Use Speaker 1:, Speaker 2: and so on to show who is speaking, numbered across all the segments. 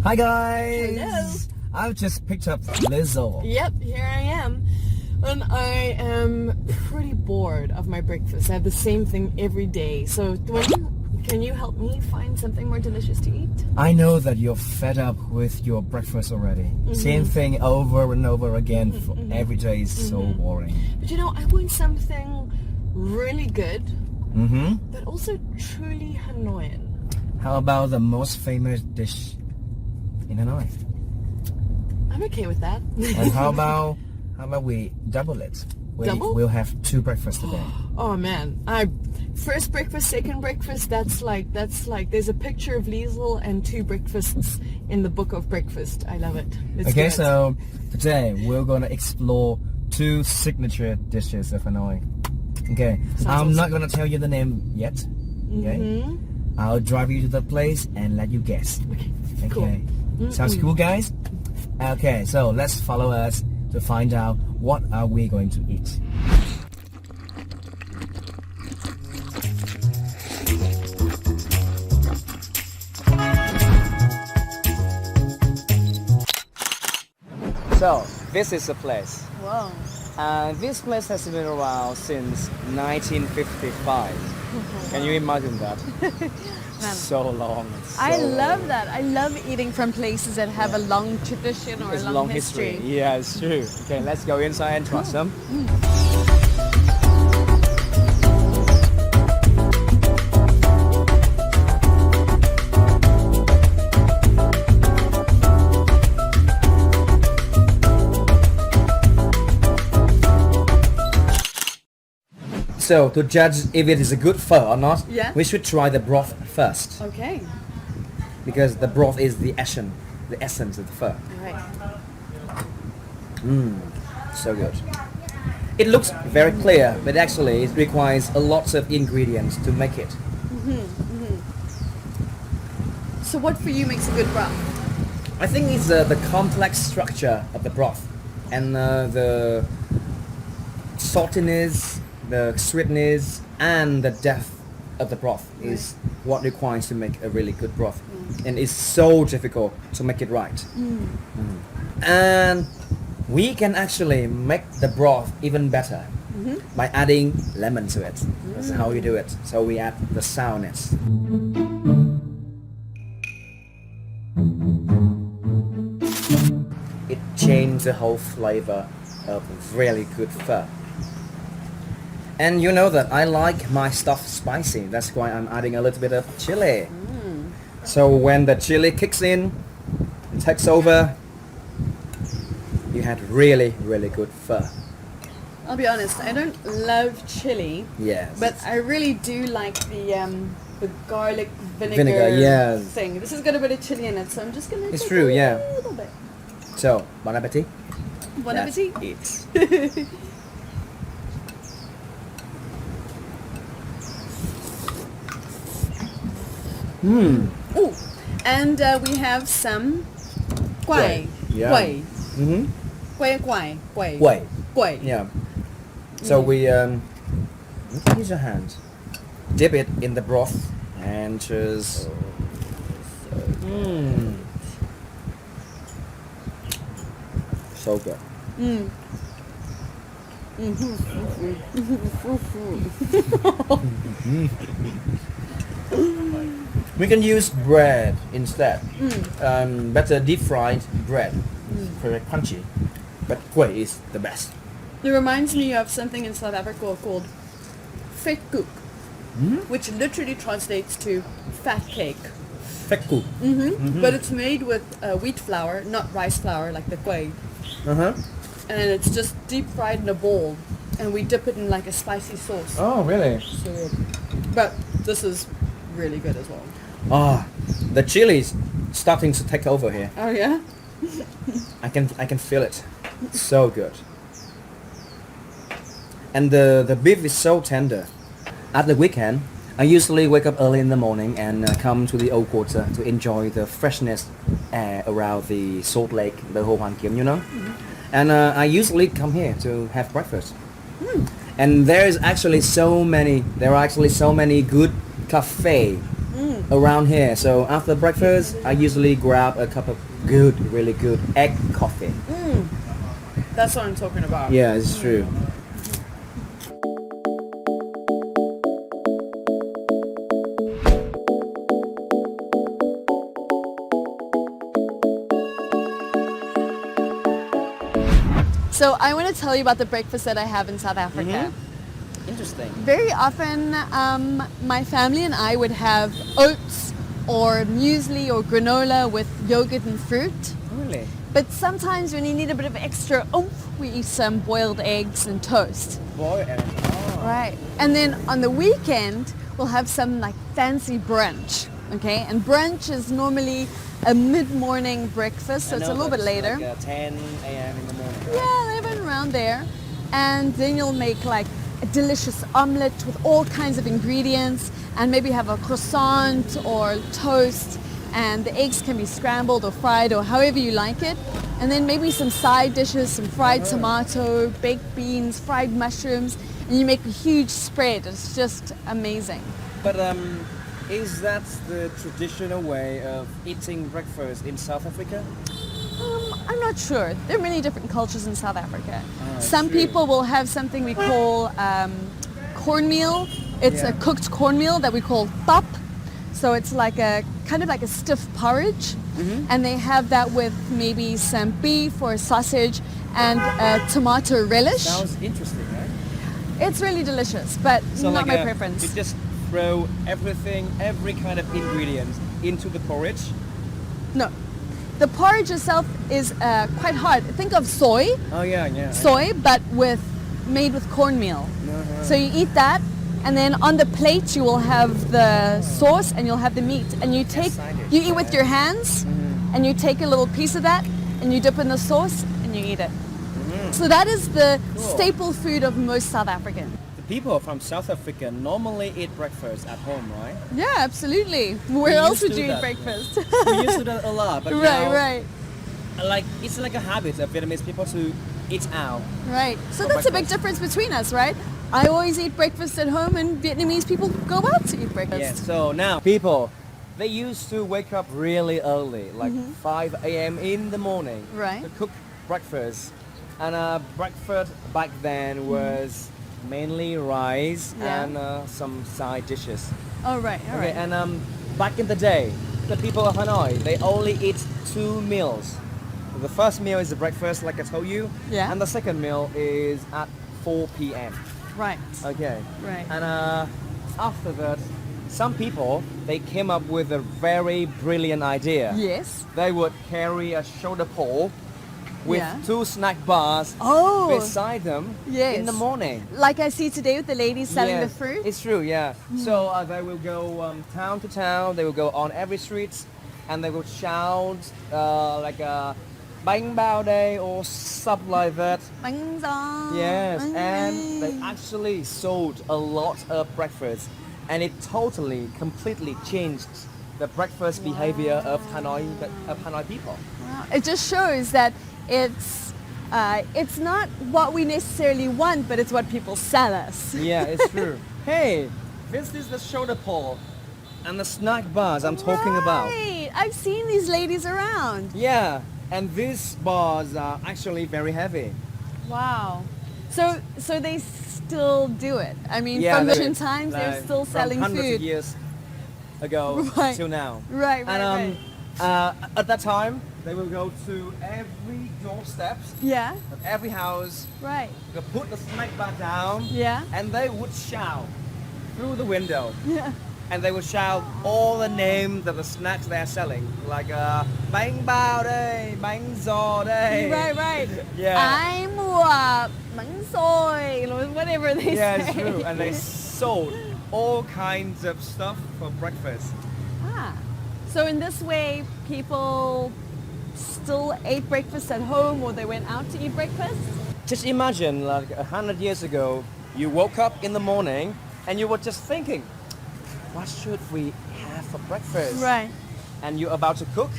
Speaker 1: Hi guys!
Speaker 2: Hello.
Speaker 1: I've just picked up Lizzo.
Speaker 2: Yep, here I am. And I am pretty bored of my breakfast. I have the same thing every day. So can you help me find something more delicious to eat?
Speaker 1: I know that you're fed up with your breakfast already. Same thing over and over again for every day is so boring.
Speaker 2: But you know, I want something really good, but also truly Hanoian.
Speaker 1: How about the most famous dish in Hanoi?
Speaker 2: I'm okay with that.
Speaker 1: And how about we double it?
Speaker 2: Double?
Speaker 1: We'll have 2 breakfasts today.
Speaker 2: Oh man, first breakfast, second breakfast, that's like there's a picture of Liesel and 2 breakfasts in the book of breakfast. I love it. Let's
Speaker 1: Okay,
Speaker 2: do it.
Speaker 1: so today we're gonna explore 2 signature dishes of Hanoi. Okay, I'm not gonna tell you the name yet. Okay, I'll drive you to the place and let you guess.
Speaker 2: Okay, cool.
Speaker 1: Sounds cool, guys? Okay, so let's follow us to find out what are we going to eat. So, this is the place.
Speaker 2: Wow.
Speaker 1: This place has been around since 1955. Can you imagine that? So long.
Speaker 2: I love that. I love eating from places that have a long tradition or
Speaker 1: It's
Speaker 2: a long history.
Speaker 1: Yeah, it's true. Okay, let's go inside and try some. So, to judge if it is a good pho or not, we should try the broth first.
Speaker 2: Okay.
Speaker 1: Because the broth is the essence of the pho.
Speaker 2: Right.
Speaker 1: So good. It looks very clear, but actually it requires a lot of ingredients to make it.
Speaker 2: So what for you makes a good broth?
Speaker 1: I think it's the complex structure of the broth and the saltiness, the sweetness, and the depth of the broth is what requires to make a really good broth. And it's so difficult to make it right. And we can actually make the broth even better by adding lemon to it. That's how you do it. So we add the sourness. It changes the whole flavor of really good pho. And you know that I like my stuff spicy. That's why I'm adding a little bit of chili. So when the chili kicks in, it takes over, you had really, really good pho.
Speaker 2: I'll be honest, I don't love chili.
Speaker 1: Yes.
Speaker 2: But I really do like the garlic
Speaker 1: vinegar
Speaker 2: thing. This has got a bit of chili in it, so I'm just gonna
Speaker 1: It's
Speaker 2: take
Speaker 1: true,
Speaker 2: a
Speaker 1: yeah.
Speaker 2: little bit.
Speaker 1: So, bon appetit.
Speaker 2: Bon
Speaker 1: Let's
Speaker 2: appetit.
Speaker 1: eat.
Speaker 2: Oh, and we have some guai.
Speaker 1: Yeah.
Speaker 2: Guai.
Speaker 1: Mm-hmm.
Speaker 2: Guai.
Speaker 1: Wait.
Speaker 2: Guai.
Speaker 1: Yeah. So we use your hand, dip it in the broth, and just. So good. We can use bread instead. Better deep fried bread. Very crunchy. But kueh is the best.
Speaker 2: It reminds me of something in South Africa called Vietfood, which literally translates to fat cake.
Speaker 1: Vietfood.
Speaker 2: But it's made with wheat flour, not rice flour like the kueh. And it's just deep fried in a bowl, and we dip it in like a spicy sauce.
Speaker 1: Oh, really?
Speaker 2: So, but this is really good as well.
Speaker 1: Ah, the chili's starting to take over here.
Speaker 2: Oh yeah?
Speaker 1: I can feel it. So good. And the beef is so tender. At the weekend, I usually wake up early in the morning and come to the Old Quarter to enjoy the freshness air around the Salt Lake, the Ho Hoàn Kiếm, you know. And I usually come here to have breakfast. And there are actually so many good cafe around here. So after breakfast, I usually grab a cup of really good egg coffee.
Speaker 2: That's what I'm talking about.
Speaker 1: Yeah, it's true.
Speaker 2: So I want to tell you about the breakfast that I have in South Africa.
Speaker 1: Interesting.
Speaker 2: Very often, my family and I would have oats or muesli or granola with yogurt and fruit.
Speaker 1: Really?
Speaker 2: But sometimes when you need a bit of extra oomph, we eat some boiled eggs and toast.
Speaker 1: Boiled egg. Oh.
Speaker 2: Right. And then on the weekend, we'll have some like fancy brunch. Okay. And brunch is normally a mid-morning breakfast, so it's a little bit later.
Speaker 1: Like 10 a.m. in the morning. Right?
Speaker 2: Yeah, even around there. And then you'll make like a delicious omelette with all kinds of ingredients, and maybe have a croissant or toast, and the eggs can be scrambled or fried or however you like it. And then maybe some side dishes, some fried tomato, baked beans, fried mushrooms, and you make a huge spread. It's just amazing.
Speaker 1: But is that the traditional way of eating breakfast in South Africa?
Speaker 2: I'm not sure. There are many different cultures in South Africa.
Speaker 1: Oh,
Speaker 2: Some
Speaker 1: true.
Speaker 2: people will have something we call cornmeal. It's a cooked cornmeal that we call pap. So it's like a kind of like a stiff porridge, and they have that with maybe some beef or sausage and tomato relish.
Speaker 1: Sounds interesting, right?
Speaker 2: It's really delicious, but
Speaker 1: So
Speaker 2: not
Speaker 1: like
Speaker 2: my preference.
Speaker 1: You just throw everything, every kind of ingredient into the porridge.
Speaker 2: No. The porridge itself is quite hard. Think of soy,
Speaker 1: Oh yeah.
Speaker 2: soy, but made with cornmeal. So you eat that, and then on the plate you will have the sauce and you'll have the meat, and you
Speaker 1: side dish,
Speaker 2: eat with your hands, and you take a little piece of that and you dip in the sauce and you eat it. So that is the staple food of most South Africans.
Speaker 1: The people from South Africa normally eat breakfast at home, right?
Speaker 2: Yeah, absolutely. Where else
Speaker 1: used
Speaker 2: would
Speaker 1: to
Speaker 2: you
Speaker 1: do
Speaker 2: eat
Speaker 1: that.
Speaker 2: breakfast?
Speaker 1: We used to do that a lot, but
Speaker 2: Right,
Speaker 1: now,
Speaker 2: right.
Speaker 1: like it's like a habit of Vietnamese people to eat out.
Speaker 2: Right. So
Speaker 1: For
Speaker 2: that's a big
Speaker 1: breakfast.
Speaker 2: difference between us, right? I always eat breakfast at home, and Vietnamese people go out to eat breakfast.
Speaker 1: Yeah. So now people, they used to wake up really early, like 5 a.m. in the morning,
Speaker 2: Right.
Speaker 1: to cook breakfast. And breakfast back then was mainly rice
Speaker 2: Yeah.
Speaker 1: and some side dishes.
Speaker 2: Oh, right. All
Speaker 1: Okay,
Speaker 2: right.
Speaker 1: and back in the day, the people of Hanoi, they only eat 2 meals. The first meal is the breakfast, like I told you,
Speaker 2: Yeah.
Speaker 1: and the second meal is at 4 p.m.
Speaker 2: Right.
Speaker 1: Okay.
Speaker 2: Right.
Speaker 1: And after that, some people, they came up with a very brilliant idea.
Speaker 2: Yes.
Speaker 1: They would carry a shoulder pole with
Speaker 2: Yeah.
Speaker 1: 2 snack bars
Speaker 2: Oh.
Speaker 1: beside them
Speaker 2: Yes.
Speaker 1: in the morning.
Speaker 2: Like I see today with the ladies selling
Speaker 1: Yes,
Speaker 2: the fruit.
Speaker 1: It's true, yeah. So they will go town to town. They will go on every street, and they will shout like a bánh bao day or stuff like that.
Speaker 2: Bánh giò.
Speaker 1: Yes,
Speaker 2: bánh
Speaker 1: and
Speaker 2: mì.
Speaker 1: they actually sold a lot of breakfast, and it totally, completely changed the breakfast behavior of Hanoi people.
Speaker 2: Wow. It just shows that it's not what we necessarily want, but it's what people sell us.
Speaker 1: Yeah, it's true. Hey, this is the shoulder pole and the snack bars I'm talking about.
Speaker 2: Right. I've seen these ladies around.
Speaker 1: Yeah, and these bars are actually very heavy.
Speaker 2: Wow. So they still do it. I mean,
Speaker 1: Yeah,
Speaker 2: from
Speaker 1: they
Speaker 2: ancient
Speaker 1: do.
Speaker 2: times, they're
Speaker 1: Like,
Speaker 2: still
Speaker 1: from
Speaker 2: selling
Speaker 1: hundreds
Speaker 2: food.
Speaker 1: of years ago
Speaker 2: Right.
Speaker 1: till now.
Speaker 2: Right, right,
Speaker 1: And at that time, they will go to every doorsteps
Speaker 2: Yeah.
Speaker 1: of every house.
Speaker 2: Right.
Speaker 1: They put the snack bar down,
Speaker 2: Yeah.
Speaker 1: and they would shout through the window.
Speaker 2: Yeah.
Speaker 1: And they would shout all the names of the snacks they are selling, like bánh bao đây, bánh giò đây.
Speaker 2: Right, right.
Speaker 1: Yeah.
Speaker 2: I'm bánh xôi, whatever they
Speaker 1: Yeah,
Speaker 2: say.
Speaker 1: it's true. And they sold all kinds of stuff for breakfast.
Speaker 2: Ah. So in this way, people still ate breakfast at home, or they went out to eat breakfast?
Speaker 1: Just imagine, like 100 years ago, you woke up in the morning and you were just thinking, what should we have for breakfast?
Speaker 2: Right.
Speaker 1: And you're about to cook,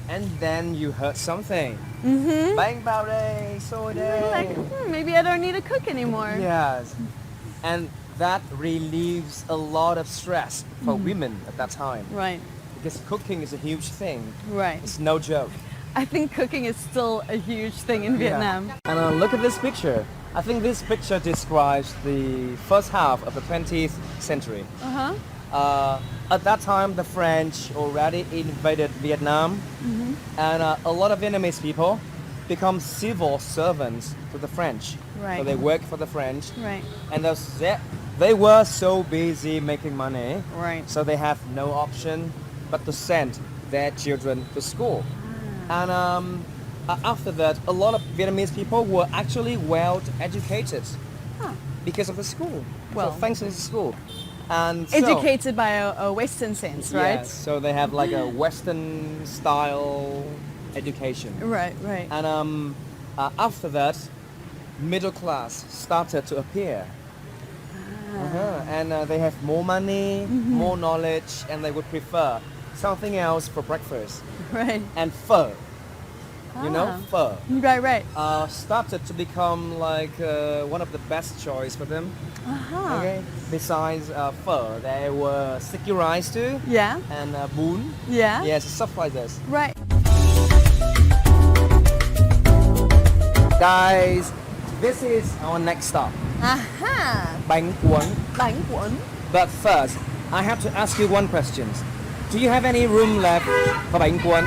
Speaker 1: and then you heard something.
Speaker 2: Mm-hmm.
Speaker 1: Bánh bao đây, xôi
Speaker 2: You're like,
Speaker 1: đây.
Speaker 2: maybe I don't need to cook anymore.
Speaker 1: Yes. And that relieves a lot of stress for women at that time.
Speaker 2: Right.
Speaker 1: Because cooking is a huge thing.
Speaker 2: Right.
Speaker 1: It's no joke.
Speaker 2: I think cooking is still a huge thing in Vietnam.
Speaker 1: And look at this picture. I think this picture describes the first half of the 20th century. At that time, the French already invaded Vietnam, and a lot of Vietnamese people become civil servants to the French.
Speaker 2: Right.
Speaker 1: So they work for the French,
Speaker 2: Right.
Speaker 1: and they were so busy making money,
Speaker 2: Right.
Speaker 1: so they have no option but to send their children to school. And after that, a lot of Vietnamese people were actually well educated because of the school.
Speaker 2: Well,
Speaker 1: so thanks to the school. And so,
Speaker 2: Educated by a Western sense, right?
Speaker 1: yes, so they have like a Western style education.
Speaker 2: Right, right.
Speaker 1: And after that, middle class started to appear. And they have more money, more knowledge, and they would prefer something else for breakfast.
Speaker 2: Right.
Speaker 1: And pho, you know, pho,
Speaker 2: Right, right.
Speaker 1: started to become like one of the best choice for them. Okay. Besides pho, there were sticky rice too,
Speaker 2: Yeah.
Speaker 1: and bún.
Speaker 2: Yeah.
Speaker 1: Yes, stuff like this.
Speaker 2: Right.
Speaker 1: Guys, this is our next stop,
Speaker 2: Aha.
Speaker 1: bánh cuốn.
Speaker 2: Bánh cuốn.
Speaker 1: But first, I have to ask you one question. Do you have any room left for bánh cuốn?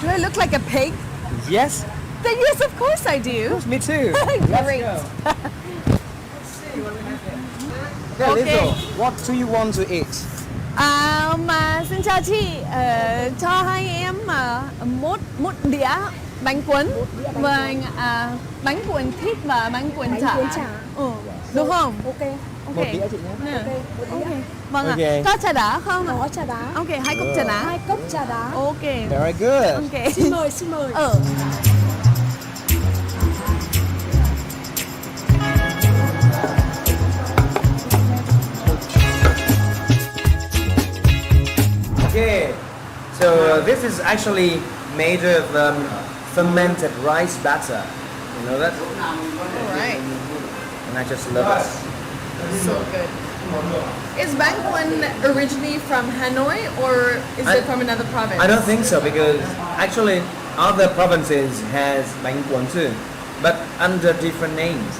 Speaker 2: Do I look like a pig?
Speaker 1: Yes.
Speaker 2: Then yes, of course I do.
Speaker 1: Me too.
Speaker 2: Great.
Speaker 1: Let's go. Let's see what we have here. Okay,
Speaker 2: Okay.
Speaker 1: Lizzo, what do you want to eat?
Speaker 2: Xin chào chị, cho hai em một đĩa bánh cuốn và bánh cuốn thịt và bánh cuốn chả. Được không?
Speaker 3: Ok.
Speaker 1: Một đĩa chị nhé.
Speaker 2: Nè.
Speaker 3: Ok.
Speaker 2: Vâng ạ.
Speaker 1: Ok.
Speaker 2: Có trà đá không ạ?
Speaker 3: Có trà đá.
Speaker 2: Ok, 2 cốc trà đá.
Speaker 3: 2 cốc trà đá.
Speaker 2: Ok.
Speaker 1: Very good.
Speaker 2: Ok.
Speaker 3: Xin mời, xin mời.
Speaker 1: Okay, so this is actually made of fermented rice batter. You know that?
Speaker 2: Alright.
Speaker 1: And I just love it.
Speaker 2: So good. Is bánh cuốn originally from Hanoi or is it from another province?
Speaker 1: I don't think so because actually other provinces has bánh cuốn too, but under different names.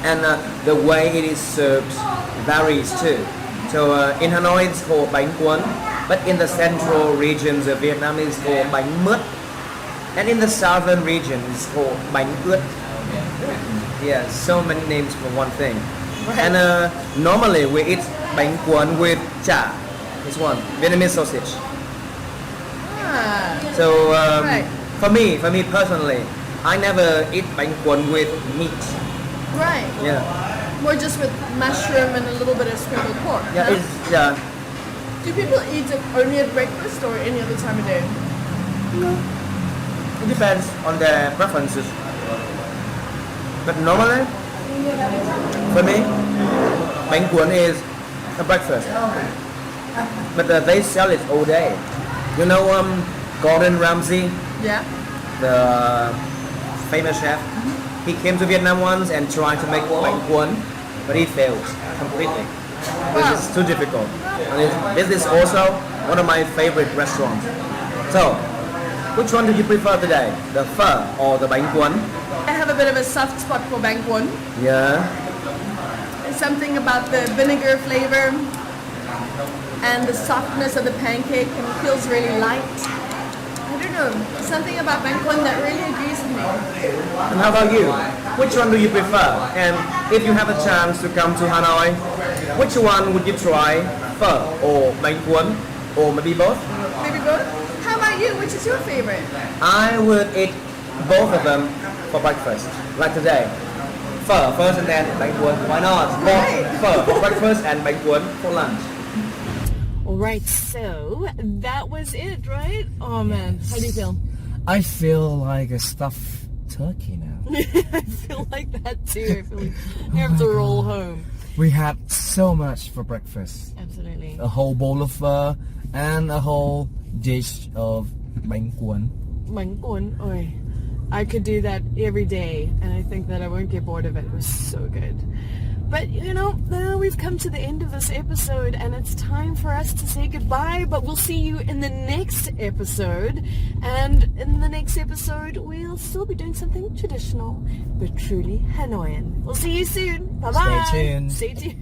Speaker 1: And the way it is served varies too. So in Hanoi it's called bánh cuốn, but in the central regions of Vietnam it's called bánh mướt, and in the southern region it's called bánh ướt. Yeah, so many names for one thing.
Speaker 2: Right.
Speaker 1: And normally we eat bánh cuốn with chả. This one, Vietnamese sausage.
Speaker 2: Ah,
Speaker 1: So
Speaker 2: Right.
Speaker 1: for me personally, I never eat bánh cuốn with meat.
Speaker 2: right.
Speaker 1: Yeah,
Speaker 2: More just with mushroom and a little bit of scrambled pork.
Speaker 1: yeah,
Speaker 2: huh?
Speaker 1: yeah.
Speaker 2: Do people eat it only at breakfast or any other time of day?
Speaker 1: It depends on their preferences. But normally, for me, bánh cuốn is a breakfast. But they sell it all day. You know Gordon Ramsay,
Speaker 2: Yeah.
Speaker 1: the famous chef? He came to Vietnam once and tried to make bánh cuốn, but he failed completely. This is too difficult. And this is also one of my favorite restaurants. So, which one do you prefer today? The pho or the bánh cuốn?
Speaker 2: I have a bit of a soft spot for bánh cuốn.
Speaker 1: Yeah.
Speaker 2: There's something about the vinegar flavor and the softness of the pancake, and it feels really light. I don't know, something about bánh cuốn that really agrees with me.
Speaker 1: And how about you? Which one do you prefer? And if you have a chance to come to Hanoi, which one would you try? Pho or bánh cuốn? Or maybe both?
Speaker 2: Maybe both? How about you? Which is your favorite?
Speaker 1: I would eat both of them for breakfast, like today. Pho first and then bánh cuốn. Why not?
Speaker 2: Right.
Speaker 1: Pho for breakfast and bánh cuốn for lunch.
Speaker 2: All right, so that was it, right? Oh man, how do you feel?
Speaker 1: I feel like a stuffed turkey now.
Speaker 2: I feel like that too. I feel like I have to roll home.
Speaker 1: We had so much for breakfast.
Speaker 2: Absolutely.
Speaker 1: A whole bowl of pho and a whole dish of bánh cuốn.
Speaker 2: Bánh cuốn, oi. I could do that every day, and I think that I won't get bored of it. It was so good.
Speaker 3: But you know, now we've come to the end of this episode and it's time for us to say goodbye, but we'll see you in the next episode. And in the next episode, we'll still be doing something traditional, but truly Hanoian. We'll see you soon. Bye-bye.
Speaker 1: Stay tuned.
Speaker 3: Stay tuned.